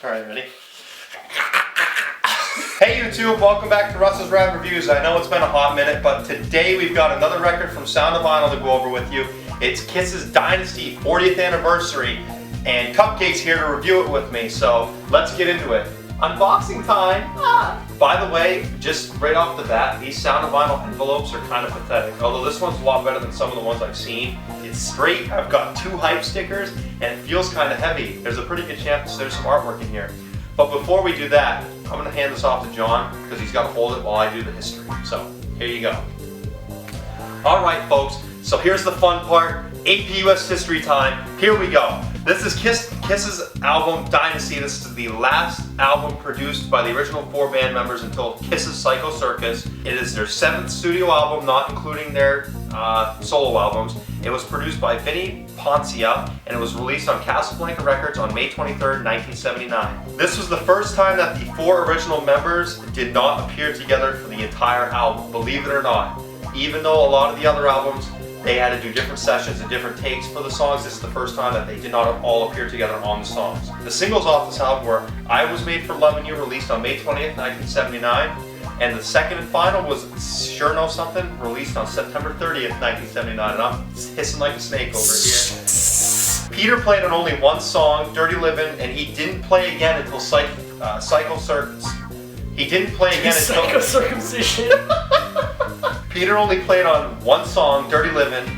Alright, ready? Hey YouTube, welcome back to Russ's Rad Reviews. I know it's been a hot minute, but today we've got another record from Sound of Vinyl to go over with you. It's Kiss's Dynasty 40th anniversary, and Cupcake's here to review it with me, so let's get into it. Unboxing time! By the way, just right off the bat, these Sound of Vinyl envelopes are kind of pathetic, although this one's a lot better than some of the ones I've seen. It's straight, I've got 2 hype stickers, and it feels kind of heavy. There's a pretty good chance there's some artwork in here. But before we do that, I'm going to hand this off to John, because he's got to hold it while I do the history. So, here you go. Alright folks, so here's the fun part, AP US history time. Here we go. This is Kiss's album Dynasty. This is the last album produced by the original 4 band members until Kiss's Psycho Circus. It is their 7th studio album, not including their solo albums. It was produced by Vinny Poncia, and it was released on Casablanca Records on May 23rd, 1979. This was the first time that the 4 original members did not appear together for the entire album, believe it or not. Even though a lot of the other albums, they had to do different sessions and different takes for the songs, this is the first time that they did not all appear together on the songs. The singles off this album were I Was Made for Loving You, released on May 20th, 1979, and the second and final was Sure Know Something, released on September 30th, 1979, and I'm hissing like a snake over here. Peter played on only one song, Dirty Livin', and he didn't play again until Psycho Circus. He didn't play again until... Psycho Circumcision! Peter only played on one song, Dirty Livin',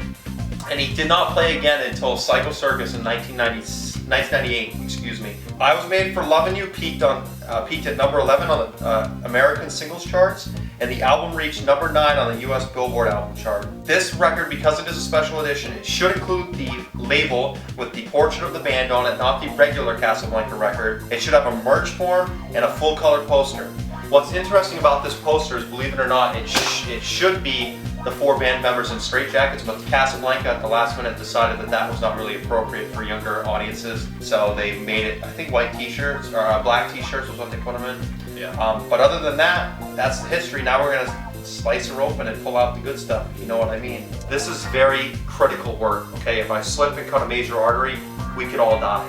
and he did not play again until Psycho Circus in 1998. Excuse me. I Was Made for Lovin' You peaked at number 11 on the American singles charts, and the album reached number 9 on the US Billboard album chart. This record, because it is a special edition, it should include the label with the portrait of the band on it, not the regular Casablanca record. It should have a merch form and a full color poster. What's interesting about this poster is, believe it or not, it should be the 4 band members in straitjackets, but Casablanca at the last minute decided that that was not really appropriate for younger audiences, so they made it, I think, white t-shirts, or black t-shirts was what they put them in. Yeah. But other than that, that's the history. Now we're going to slice her open and pull out the good stuff, if you know what I mean. This is very critical work, okay? If I slip and cut a major artery, we could all die.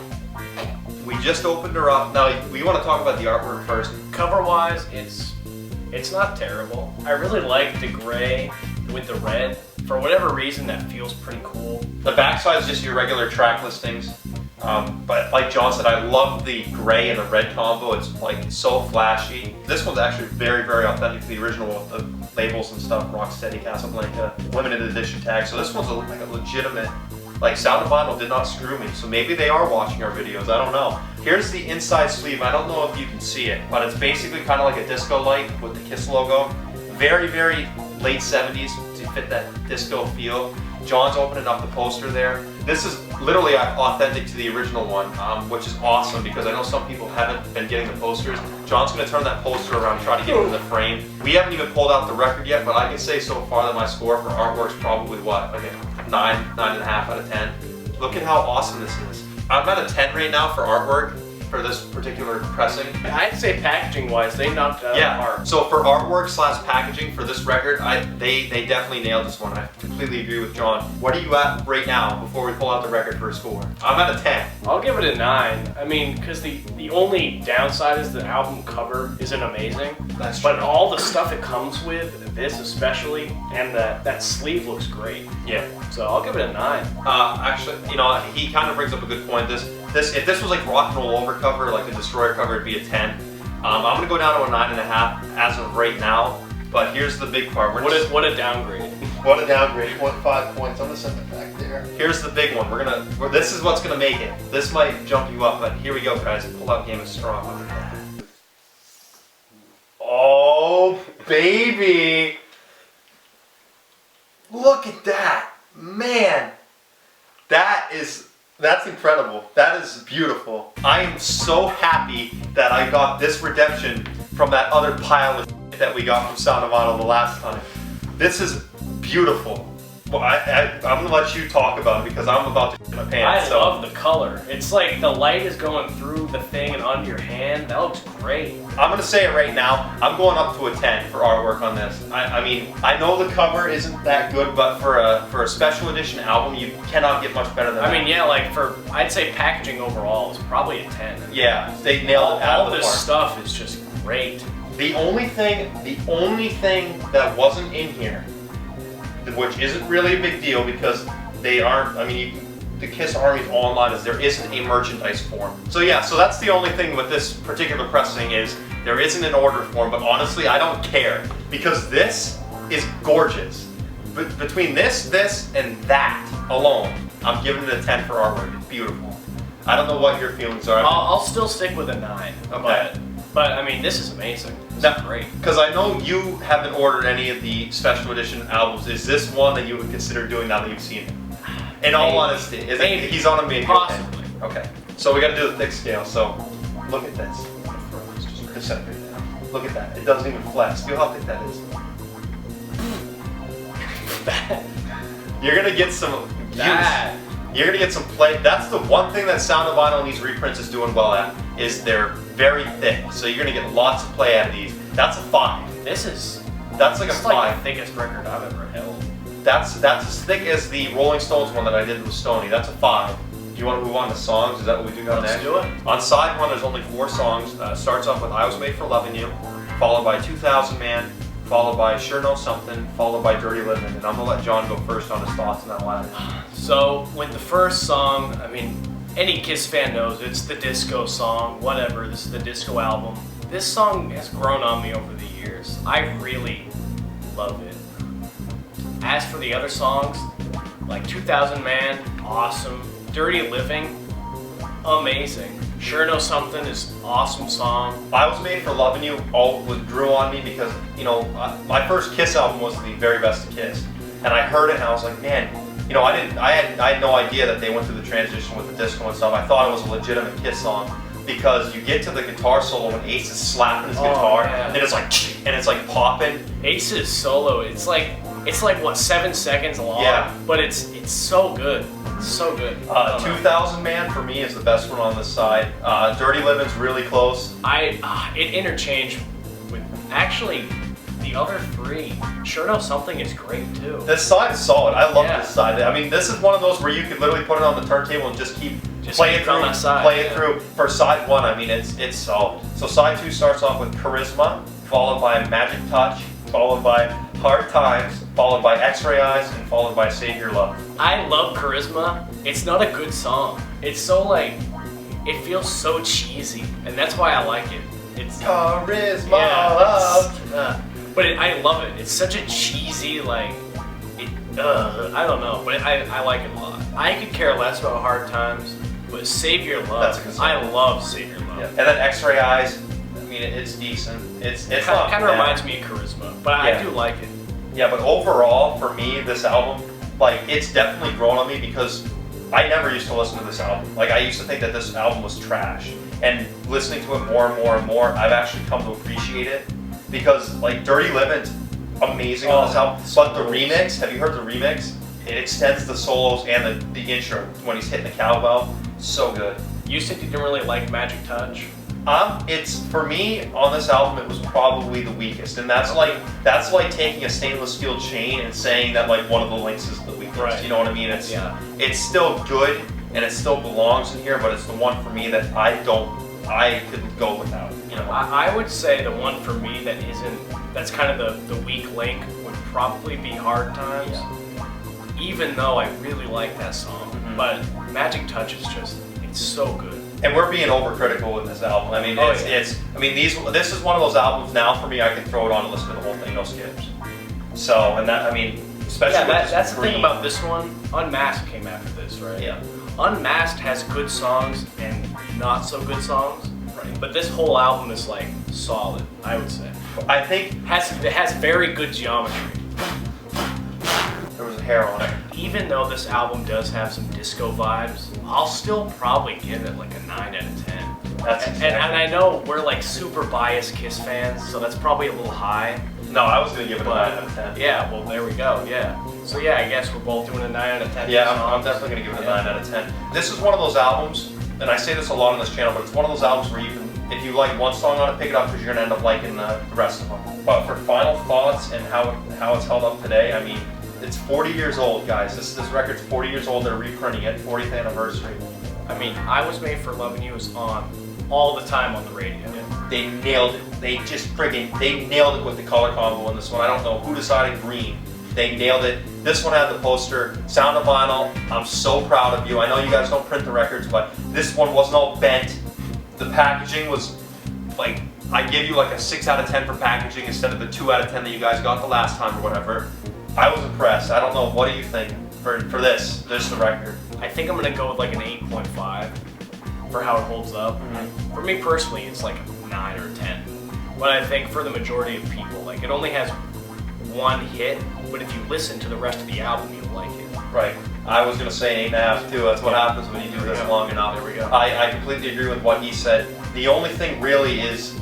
We just opened her up. Now, we want to talk about the artwork first. Cover-wise, it's not terrible. I really like the gray with the red. For whatever reason, that feels pretty cool. The backside is just your regular track listings. But like John said, I love the gray and the red combo. It's like so flashy. This one's actually very, very authentic to the original with the labels and stuff. Rocksteady, Casablanca, limited edition tag. So this one's like a legitimate, like Sound of Vinyl did not screw me. So maybe they are watching our videos, I don't know. Here's the inside sleeve. I don't know if you can see it, but it's basically kind of like a disco light with the Kiss logo. Very, very late 70s to fit that disco feel. John's opening up the poster there. This is literally authentic to the original one, which is awesome because I know some people haven't been getting the posters. John's going to turn that poster around and try to get it in the frame. We haven't even pulled out the record yet, but I can say so far that my score for artwork's probably what, like a 9.5 out of 10. Look at how awesome this is. I'm at a 10 right now for artwork for this particular pressing. I'd say packaging-wise, they knocked it out of the park. So for artwork / packaging for this record, they definitely nailed this one. I completely agree with John. What are you at right now before we pull out the record for a score? I'm at a 10. I'll give it a 9. I mean, because the only downside is the album cover isn't amazing. That's true. But all the stuff it comes with, this especially, and that sleeve looks great. Yeah. So I'll give it a 9. Actually, you know, he kind of brings up a good point. If this was like Rock and Roll Over cover, like the Destroyer cover, it'd be a 10. I'm gonna go down to a 9.5 as of right now. But here's the big part. What a downgrade. What a downgrade. 5 points. I'm gonna send it back there. Here's the big one. This is what's gonna make it. This might jump you up, but here we go, guys. Pull out Game is Strong. Look at that. Oh, baby. Look at that. Man. That's incredible. That is beautiful. I am so happy that I got this redemption from that other pile of shit that we got from Sound of Vinyl the last time. This is beautiful. Well, I'm gonna let you talk about it because I'm about to get my pants. I love the color. It's like the light is going through the thing and onto your hand. That looks great. I'm gonna say it right now. I'm going up to a 10 for artwork on this. I mean, I know the cover isn't that good, but for a special edition album, you cannot get much better than that. I mean, yeah, like I'd say packaging overall is probably a 10. Yeah, they nailed it out All of the this park. stuff is just great. The only thing that wasn't in here, which isn't really a big deal because they aren't, I mean, the Kiss Army's online is there isn't a merchandise form. So yeah, so that's the only thing with this particular pressing is there isn't an order form, but honestly, I don't care because this is gorgeous. Between this, and that alone, I'm giving it a 10 for artwork. It's beautiful. I don't know what your feelings are. I'll still stick with a 9. Okay. But I mean, this is amazing. This is great. Because I know you haven't ordered any of the special edition albums. Is this one that you would consider doing now that you've seen it? In all honesty, he's on a maybe. Possibly. Okay. So we got to do the thick scale. So look at this. Just separate that. Look at that. It doesn't even flex. Feel how thick that is. You're gonna get some You're gonna get some play. That's the one thing that Sound of Vinyl and these reprints is doing well at, is they're very thick. So you're gonna get lots of play out of these. That's a 5. That's like a 5. Like the thickest record I've ever held. That's as thick as the Rolling Stones one that I did with Stoney. That's a 5. Do you want to move on to songs? Is that what we do now next? Let's do it. On side 1, there's only 4 songs. Starts off with I Was Made for Loving You, followed by 2000 Man, followed by Sure Know Something, followed by Dirty Living. And I'm gonna let John go first on his thoughts on that ladder. So with the first song, I mean, any Kiss fan knows it's the disco song, whatever, this is the disco album. This song has grown on me over the years. I really love it. As for the other songs, like 2000 Man, awesome. Dirty Living, amazing. Sure Know Something is an awesome song. I Was Made for Loving You grew on me because, you know, my first Kiss album was The Very Best of Kiss. And I heard it and I was like, man, you know, I had no idea that they went through the transition with the disco and stuff. I thought it was a legitimate Kiss song because you get to the guitar solo when Ace is slapping his guitar and it's like popping. Ace's solo, it's like what, 7 seconds long? Yeah. But it's so good. It's so good. 2000 Man for me is the best one on this side. Dirty Living's really close. It interchanged with actually the other 3. Sure Know Something is great too. This side is solid. I love this side. I mean, this is one of those where you could literally put it on the turntable and just play it through. For side 1, I mean, it's solid. So side 2 starts off with Charisma, followed by Magic Touch, followed by Hard Times, followed by X-Ray Eyes, and followed by Save Your Love. I love Charisma. It's not a good song. It's so like, it feels so cheesy, and that's why I like it. It's Charisma, love. But I love it. It's such a cheesy, like, I don't know, but I like it a lot. I could care less about Hard Times, but Save Your Love, That's a good song. I love Save Your Love. Yeah. And then X-Ray Eyes, I mean, it's decent. It's not kind of reminds me of Charisma, but I do like it. Yeah, but overall, for me, this album, like, it's definitely grown on me because I never used to listen to this album. Like, I used to think that this album was trash. And listening to it more and more and more, I've actually come to appreciate it because, like, Dirty Living's amazing on this album. But the remix, have you heard the remix? It extends the solos and the intro when he's hitting the cowbell. So good. You said you didn't really like Magic Touch. It's for me on this album. It was probably the weakest, and that's like taking a stainless steel chain and saying that like one of the links is the weakest. Right. You know what I mean? It's still good and it still belongs in here, but it's the one for me that I could go without. You know. I would say the one for me that's kind of the weak link would probably be Hard Times. Yeah. Even though I really like that song, but Magic Touch is it's so good. And we're being overcritical with this album. I mean, this is one of those albums now for me. I can throw it on and listen to the whole thing, no skips. So, and that, I mean, especially that's the thing about this one. Unmasked came after this, right? Yeah. Unmasked has good songs and not so good songs, right? But this whole album is like solid, I would say. I think it has very good geometry. There was a hair on it. Even though this album does have some disco vibes, I'll still probably give it like a 9 out of 10. And I know we're like super biased Kiss fans, so that's probably a little high. No, I was gonna give it a 9 out of 10. Yeah, well there we go. Yeah. So yeah, I guess we're both doing a 9 out of 10. Yeah, I'm definitely gonna give it a 9 out of 10. This is one of those albums, and I say this a lot on this channel, but it's one of those albums where you can, if you like one song on it, pick it up because you're gonna end up liking the rest of them. But for final thoughts and how it's held up today, I mean, it's 40 years old, guys. This record's 40 years old. They're reprinting it, 40th anniversary. I mean, I Was Made for Loving You is on all the time on the radio. They nailed it. They nailed it with the color combo on this one. I don't know who decided green. They nailed it. This one had the poster, Sound of Vinyl. I'm so proud of you. I know you guys don't print the records, but this one wasn't all bent. The packaging was like, I give you like a 6 out of 10 for packaging instead of the 2 out of 10 that you guys got the last time or whatever. I was impressed. I don't know, what do you think for this the record? I think I'm gonna go with like an 8.5 for how it holds up. For me personally, it's like a 9 or 10. But I think for the majority of people, like it only has one hit, but if you listen to the rest of the album, you'll like it. Right. I was going to say an 8.5 too. That's what happens when you do this long enough. There we go. I completely agree with what he said. The only thing really is,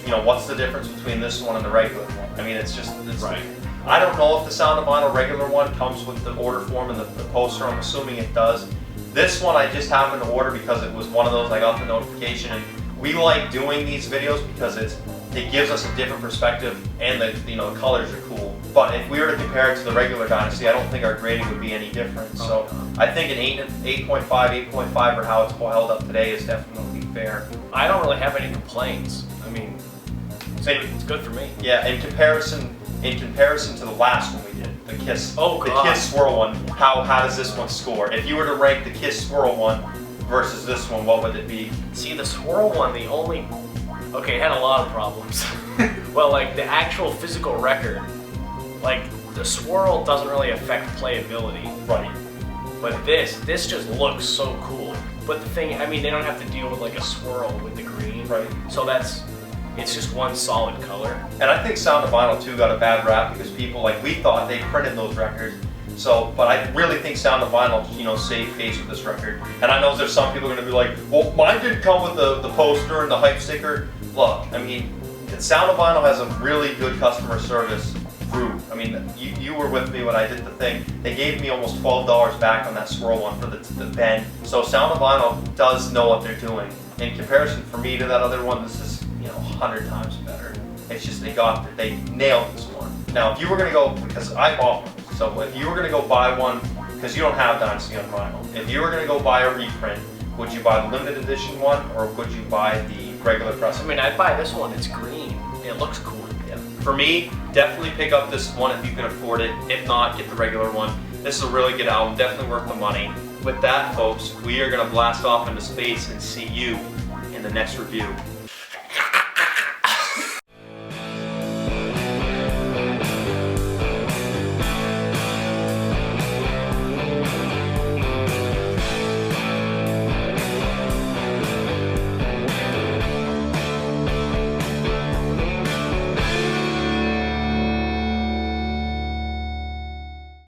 you know, what's the difference between this one and the regular one? I mean, it's right. I don't know if the Sound of Vinyl regular one comes with the order form and the poster. I'm assuming it does. This one I just happened to order because it was one of those I got the notification, and we like doing these videos because it gives us a different perspective, and the colors are cool. But if we were to compare it to the regular Dynasty, I don't think our grading would be any different. So I think an 8.5, 8.5 for how it's held up today is definitely fair. I don't really have any complaints. I mean, it's good for me. Yeah, in comparison to the last one we did, the Kiss, the Kiss Swirl one, how does this one score? If you were to rank the Kiss Swirl one versus this one, what would it be? See, the Swirl one, it had a lot of problems. Well, like the actual physical record, like the swirl doesn't really affect playability. Right. But this just looks so cool. But the thing, I mean, they don't have to deal with like a swirl with the green. Right. So it's just one solid color. And I think Sound of Vinyl too got a bad rap because people, like, we thought they printed those records. So, but I really think Sound of Vinyl, saved face with this record. And I know there's some people are going to be like, well, mine didn't come with the poster and the hype sticker. Look, I mean, Sound of Vinyl has a really good customer service group. I mean, you were with me when I did the thing. They gave me almost $12 back on that swirl one for the bend. So Sound of Vinyl does know what they're doing. In comparison for me to that other one, this is 100 times better. It's just they nailed this one. Now, if you were going to go, because I bought one, so if you were going to go buy one, because you don't have Dynasty on vinyl, if you were going to go buy a reprint, would you buy the limited edition one, or would you buy the regular press? I mean, I'd buy this one. It's green. It looks cool. Yeah. For me, definitely pick up this one if you can afford it. If not, get the regular one. This is a really good album, definitely worth the money. With that, folks, we are going to blast off into space and see you in the next review.